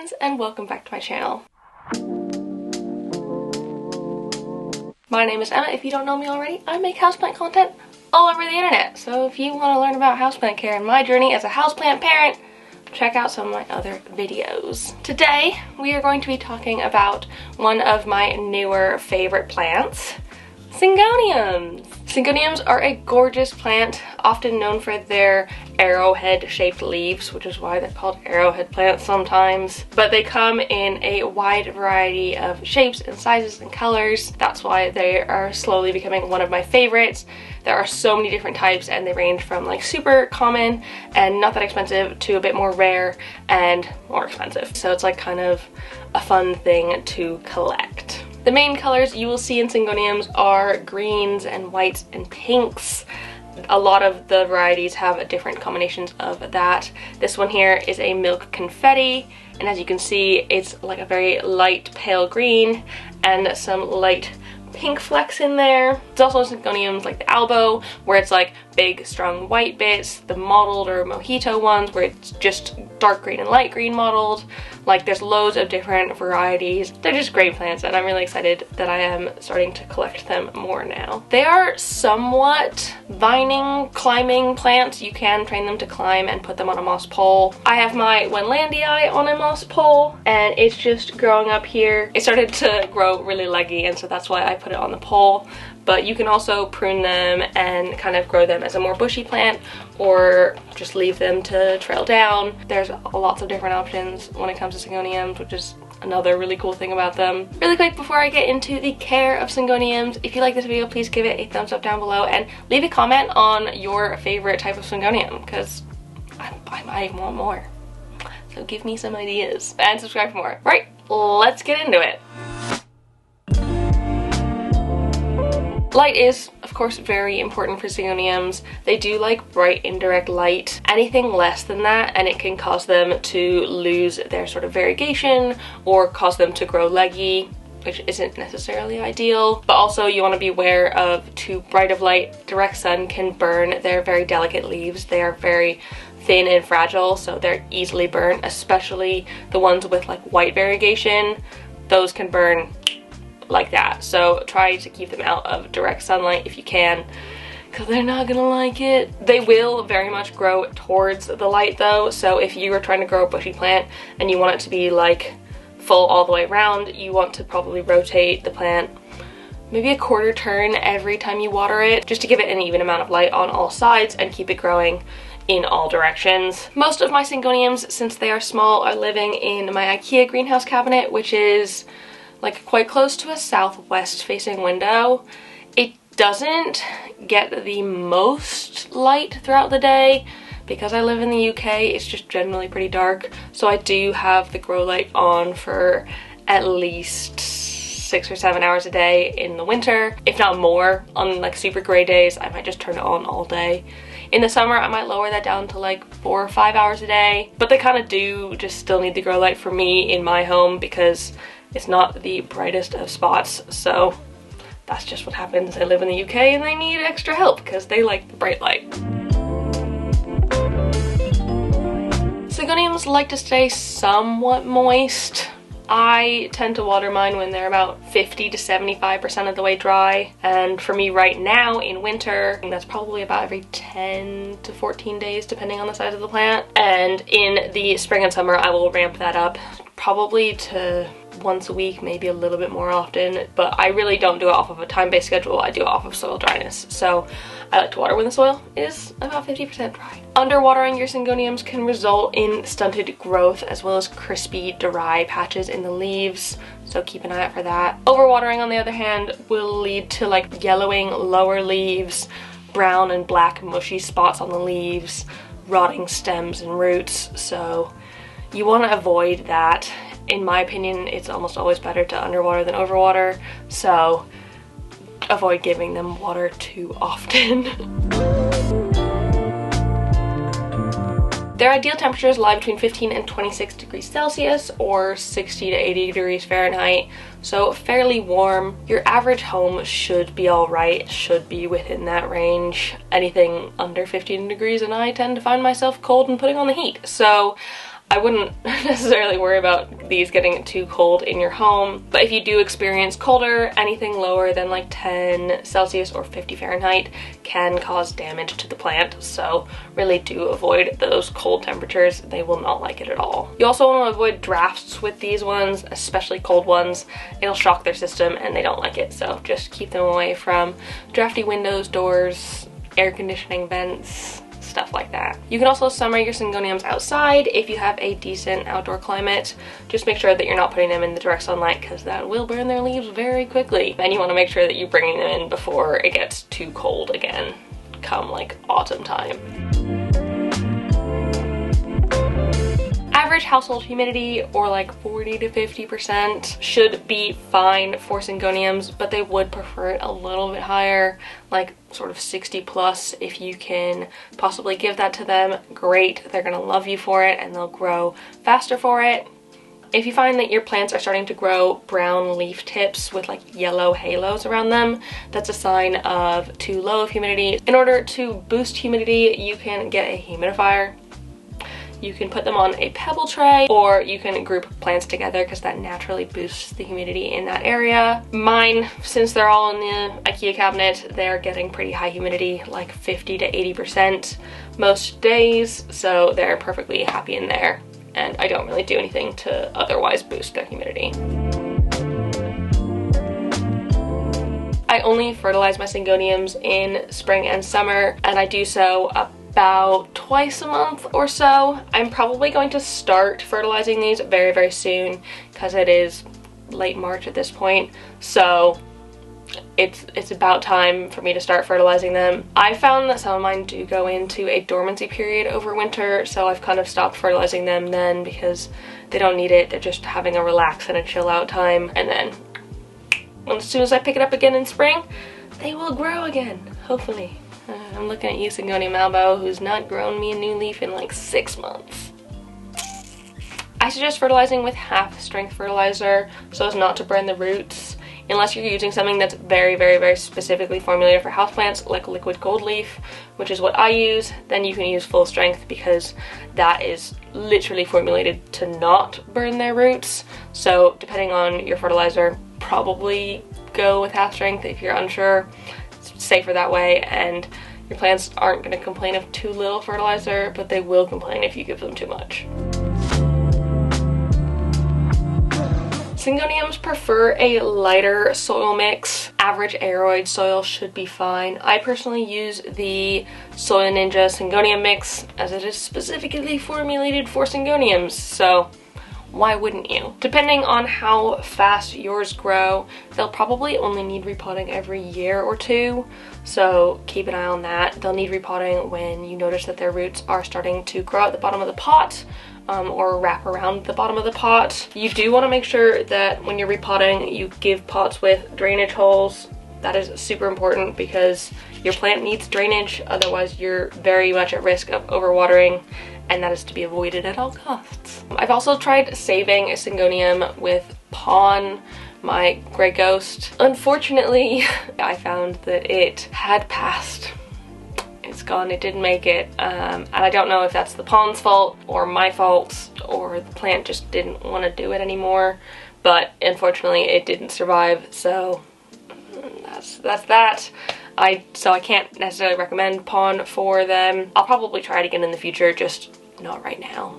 friends, and welcome back to my channel. My name is Emma. If you don't know me already, I make houseplant content all over the internet. So if you want to learn about houseplant care and my journey as a houseplant parent, check out some of my other videos. Today, we are going to be talking about one of my newer favorite plants, Syngoniums. Syngoniums are a gorgeous plant, often known for their arrowhead-shaped leaves, which is why they're called arrowhead plants sometimes. But they come in a wide variety of shapes and sizes and colors. That's why they are slowly becoming one of my favorites. There are so many different types, and they range from like super common and not that expensive to a bit more rare and more expensive. So it's like kind of a fun thing to collect. The main colors you will see in Syngoniums are greens and whites and pinks. A lot of the varieties have different combinations of that. This one here is a milk confetti, and as you can see, it's like a very light pale green and some light pink flecks in there. It's also Syngoniums like the Albo, where it's like big strong white bits, the mottled or mojito ones where it's just dark green and light green mottled. Like there's loads of different varieties. They're just great plants, and I'm really excited that I am starting to collect them more now. They are somewhat vining, climbing plants. You can train them to climb and put them on a moss pole. I have my Wenlandii on a moss pole, and it's just growing up here. It started to grow really leggy, and so that's why I put it on the pole. But you can also prune them and kind of grow them as a more bushy plant, or just leave them to trail down. There's lots of different options when it comes to Syngoniums, which is another really cool thing about them. Really quick before I get into the care of Syngoniums, if you like this video, please give it a thumbs up down below and leave a comment on your favorite type of Syngonium, because I might want more. So give me some ideas and subscribe for more. Right, let's get into it. Light is, of course, very important for Syngoniums. They do like bright indirect light. Anything less than that and it can cause them to lose their sort of variegation or cause them to grow leggy, which isn't necessarily ideal. But also you want to be aware of too bright of light. Direct sun can burn their very delicate leaves. They are very thin and fragile, so they're easily burnt, especially the ones with like white variegation. Those can burn like that, so try to keep them out of direct sunlight if you can, because they're not gonna like it. They will very much grow towards the light though, so if you are trying to grow a bushy plant and you want it to be like full all the way around, you want to probably rotate the plant maybe a quarter turn every time you water it, just to give it an even amount of light on all sides and keep it growing in all directions. Most of my Syngoniums, since they are small, are living in my IKEA greenhouse cabinet, which is like quite close to a southwest facing window. It doesn't get the most light throughout the day because I live in the UK. It's just generally pretty dark, so I do have the grow light on for at least 6 or 7 hours a day in the winter, if not more. On like super gray days, I might just turn it on all day. In the summer, I might lower that down to like 4 or 5 hours a day, but they kind of do just still need the grow light for me in my home because it's not the brightest of spots, so that's just what happens. I live in the UK and they need extra help because they like the bright light. Syngoniums like to stay somewhat moist. I tend to water mine when they're about 50 to 75% of the way dry, and for me right now in winter, that's probably about every 10 to 14 days depending on the size of the plant. And in the spring and summer I will ramp that up probably to once a week, maybe a little bit more often, but I really don't do it off of a time-based schedule. I do it off of soil dryness, so I like to water when the soil is about 50% dry. Underwatering your Syngoniums can result in stunted growth as well as crispy, dry patches in the leaves, so keep an eye out for that. Overwatering, on the other hand, will lead to like yellowing lower leaves, brown and black mushy spots on the leaves, rotting stems and roots, so you want to avoid that. In my opinion, it's almost always better to underwater than overwater, so avoid giving them water too often. Their ideal temperatures lie between 15 and 26 degrees Celsius or 60 to 80 degrees Fahrenheit, so fairly warm. Your average home should be alright, should be within that range. Anything under 15 degrees and I tend to find myself cold and putting on the heat, so I wouldn't necessarily worry about these getting too cold in your home, but if you do experience colder, anything lower than like 10 Celsius or 50 Fahrenheit can cause damage to the plant, so really do avoid those cold temperatures. They will not like it at all. You also want to avoid drafts with these ones, especially cold ones. It'll shock their system and they don't like it, so just keep them away from drafty windows, doors, air conditioning vents, stuff like that. You can also summer your syngoniums outside if you have a decent outdoor climate. Just make sure that you're not putting them in the direct sunlight because that will burn their leaves very quickly. And you want to make sure that you're bringing them in before it gets too cold again, come like autumn time. Average household humidity, or like 40 to 50%, should be fine for syngoniums, but they would prefer it a little bit higher, like sort of 60 plus. If you can possibly give that to them, great. They're gonna love you for it and they'll grow faster for it. If you find that your plants are starting to grow brown leaf tips with like yellow halos around them, that's a sign of too low of humidity. In order to boost humidity, you can get a humidifier. You can put them on a pebble tray, or you can group plants together because that naturally boosts the humidity in that area. Mine, since they're all in the IKEA cabinet, they're getting pretty high humidity, like 50 to 80% most days, so they're perfectly happy in there, and I don't really do anything to otherwise boost their humidity. I only fertilize my syngoniums in spring and summer, and I do so about twice a month or so. I'm probably going to start fertilizing these very, very soon because it is late March at this point, so it's about time for me to start fertilizing them. I found that some of mine do go into a dormancy period over winter, so I've kind of stopped fertilizing them then because they don't need it. They're just having a relax and a chill out time, and then as soon as I pick it up again in spring, they will grow again, hopefully. I'm looking at you, Syngonium Malbo, who's not grown me a new leaf in like 6 months. I suggest fertilizing with half strength fertilizer so as not to burn the roots, unless you're using something that's very, very, very specifically formulated for houseplants, like liquid gold leaf, which is what I use. Then you can use full strength because that is literally formulated to not burn their roots. So depending on your fertilizer, probably go with half strength if you're unsure. It's safer that way, and your plants aren't going to complain of too little fertilizer, but they will complain if you give them too much. Syngoniums prefer a lighter soil mix. Average aeroid soil should be fine. I personally use the Soil Ninja Syngonium mix as it is specifically formulated for syngoniums, so why wouldn't you? Depending on how fast yours grow, they'll probably only need repotting every year or two, so keep an eye on that. They'll need repotting when you notice that their roots are starting to grow at the bottom of the pot, or wrap around the bottom of the pot. You do want to make sure that when you're repotting, you give pots with drainage holes. That is super important because your plant needs drainage, otherwise you're very much at risk of overwatering, and that is to be avoided at all costs. I've also tried saving a syngonium with Pawn, my Grey Ghost. Unfortunately, I found that it had passed. It's gone, it didn't make it, and I don't know if that's the Pawn's fault or my fault or the plant just didn't want to do it anymore, but unfortunately it didn't survive, so that's that. So I can't necessarily recommend Pawn for them. I'll probably try it again in the future, just not right now.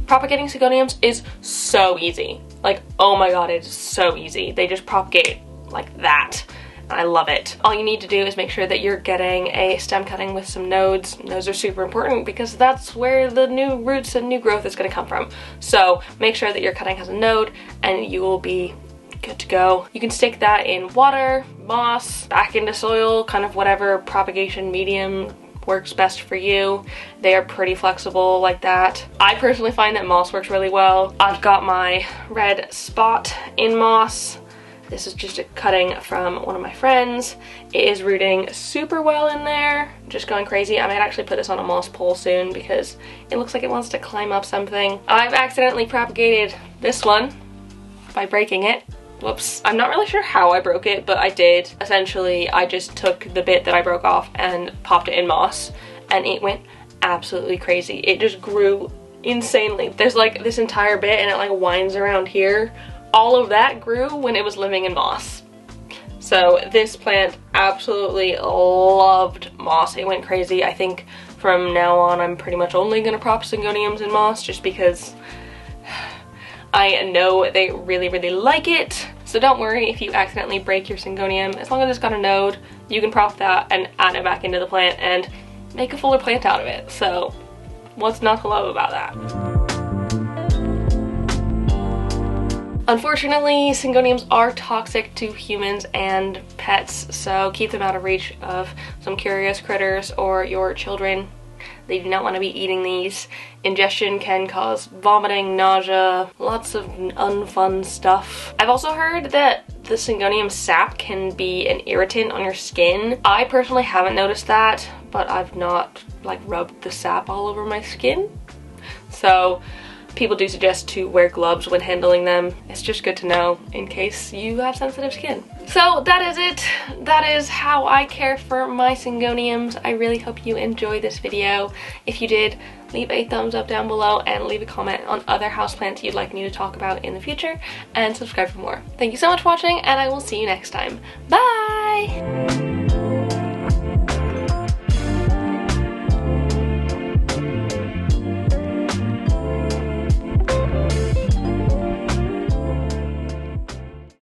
Propagating syngoniums is so easy. Like, oh my god, it's so easy. They just propagate like that. I love it. All you need to do is make sure that you're getting a stem cutting with some nodes. Those are super important because that's where the new roots and new growth is going to come from. So make sure that your cutting has a node and you will be good to go. You can stick that in water, moss, back into soil, kind of whatever propagation medium works best for you. They are pretty flexible like that. I personally find that moss works really well. I've got my red spot in moss. This is just a cutting from one of my friends. It is rooting super well in there, just going crazy. I might actually put this on a moss pole soon because it looks like it wants to climb up something. I've accidentally propagated this one by breaking it. Whoops. I'm not really sure how I broke it, but I did. Essentially, I just took the bit that I broke off and popped it in moss, and it went absolutely crazy. It just grew insanely. There's like this entire bit and it like winds around here. All of that grew when it was living in moss. So this plant absolutely loved moss. It went crazy. I think from now on I'm pretty much only gonna prop syngoniums in moss just because I know they really, really like it. So don't worry if you accidentally break your syngonium. As long as it's got a node, you can prop that and add it back into the plant and make a fuller plant out of it. So what's not to love about that? Unfortunately, syngoniums are toxic to humans and pets, so keep them out of reach of some curious critters or your children. They do not want to be eating these. Ingestion can cause vomiting, nausea, lots of unfun stuff. I've also heard that the syngonium sap can be an irritant on your skin. I personally haven't noticed that, but I've not like rubbed the sap all over my skin. So people do suggest to wear gloves when handling them. It's just good to know in case you have sensitive skin. So that is it. That is how I care for my syngoniums. I really hope you enjoyed this video. If you did, leave a thumbs up down below and leave a comment on other houseplants you'd like me to talk about in the future, and subscribe for more. Thank you so much for watching, and I will see you next time. Bye!